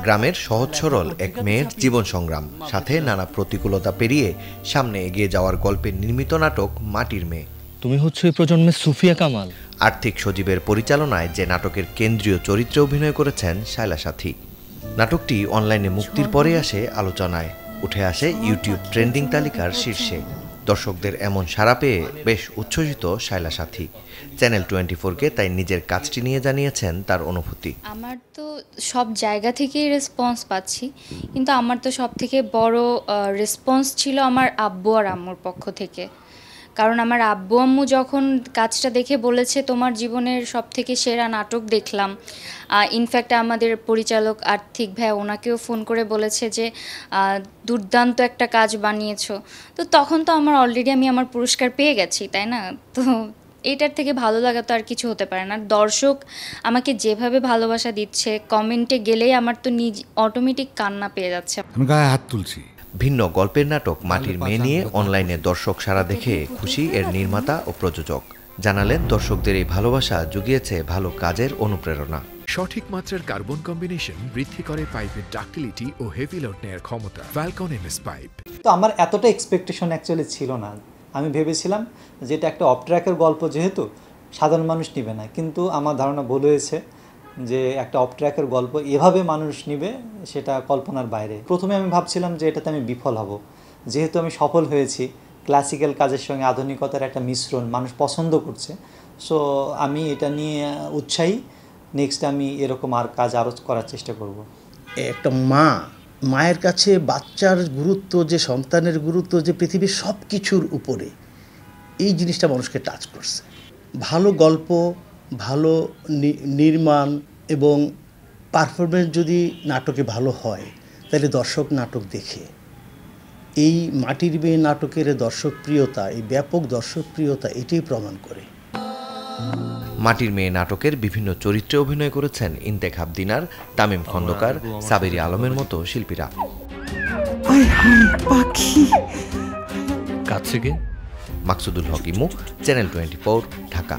গ্রামের সহজ সরল এক মেয়ের জীবন সংগ্রাম, সাথে নানা প্রতিকূলতা পেরিয়ে সামনে এগিয়ে যাওয়ার গল্পে নির্মিত নাটক মাটির মেয়ে। তুমি হচ্ছে এই প্রজন্মের সুফিয়া কামাল। আর্থিক সজীবের পরিচালনায় যে নাটকের কেন্দ্রীয় চরিত্রে অভিনয় করেছেন শায়লা সাথী। নাটকটি অনলাইনে মুক্তির পরে আসে আলোচনায়, উঠে আসে ইউটিউব ট্রেন্ডিং তালিকার শীর্ষে। দর্শকদের এমন সাড়া পেয়ে বেশ উচ্ছ্বসিত শায়লা সাথী। চ্যানেল 24-কে তাই নিজের কাজটি নিয়ে জানিয়েছেন তার অনুভূতি। আমার তো সব জায়গা থেকেই রেসপন্স পাচ্ছি, কিন্তু আমার তো সব থেকে বড় রেসপন্স ছিল আমার আব্বু আর আম্মুর পক্ষ থেকে। কারণ আমার আব্বু আম্মু যখন কাজটা দেখে বলেছে তোমার জীবনের সব থেকে সেরা নাটক দেখলাম, ইনফ্যাক্ট আমাদের পরিচালক আর্থিক ভাই ওনাকেও ফোন করে বলেছে যে দুর্দান্ত একটা কাজ বানিয়েছো, তো তখন তো অলরেডি আমি আমার পুরস্কার পেয়ে গেছি, তাই না? তো এটার থেকে ভালো লাগা তো আর কিছু হতে পারে না। দর্শক আমাকে যেভাবে ভালোবাসা দিচ্ছে, কমেন্টে গেলেই আমার তো অটোমেটিক কান্না পেয়ে যাচ্ছে। আমি গায়ে হাত তুলছি। ভিন্ন গল্পের নাটক মাটির মেয়ে নিয়ে অনলাইনে দর্শক সাড়া দেখে খুশি এর নির্মাতা ও প্রযোজক। জানালেন দর্শকদের এই ভালোবাসা জুগিয়েছে ভালো কাজের অনুপ্রেরণা। সঠিক মাত্রার কার্বন কম্বিনেশন বৃদ্ধি করে পাইপের ডাক্টিলিটি ও হেভি লোড নেয়ার ক্ষমতা। Falcon MS pipe. তো আমার এতটা এক্সপেকটেশন অ্যাকচুয়ালি ছিল না। আমি ভেবেছিলাম যে এটা একটা অফ ট্র্যাকের গল্প, যেহেতু সাধারণ মানুষ নেবে না, কিন্তু আমার ধারণা ভুল হয়েছে যে একটা অফ ট্র্যাকের গল্প এভাবে মানুষ নেবে, সেটা কল্পনার বাইরে। প্রথমে আমি ভাবছিলাম যে এটাতে আমি বিফল হব, যেহেতু আমি সফল হয়েছি, ক্লাসিক্যাল কাজের সঙ্গে আধুনিকতার একটা মিশ্রণ মানুষ পছন্দ করছে। সো আমি এটা নিয়ে উৎসাহী। নেক্সট আমি এরকম কাজ আরও করার চেষ্টা করব। একটা মায়ের কাছে বাচ্চার গুরুত্ব, যে সন্তানের গুরুত্ব, যে পৃথিবীর সব কিছুর উপরে, এই জিনিসটা মানুষকে টাচ করছে। ভালো গল্প, ভালো নির্মাণ এবং পারফরমেন্স যদি নাটকে ভালো হয়, তাহলে দর্শক নাটক দেখে। এই মাটির মেয়ে নাটকের দর্শকপ্রিয়তা, এই ব্যাপক দর্শকপ্রিয়তা এটাই প্রমাণ করে। মাটির মেয়ে নাটকের বিভিন্ন চরিত্রে অভিনয় করেছেন ইন্তেখাব দিনার, তামিম খন্দকার, সাবেরি আলমের মতো শিল্পীরা। কাছ থেকে মাকসুদুল হক ইমু, চ্যানেল 24, ঢাকা।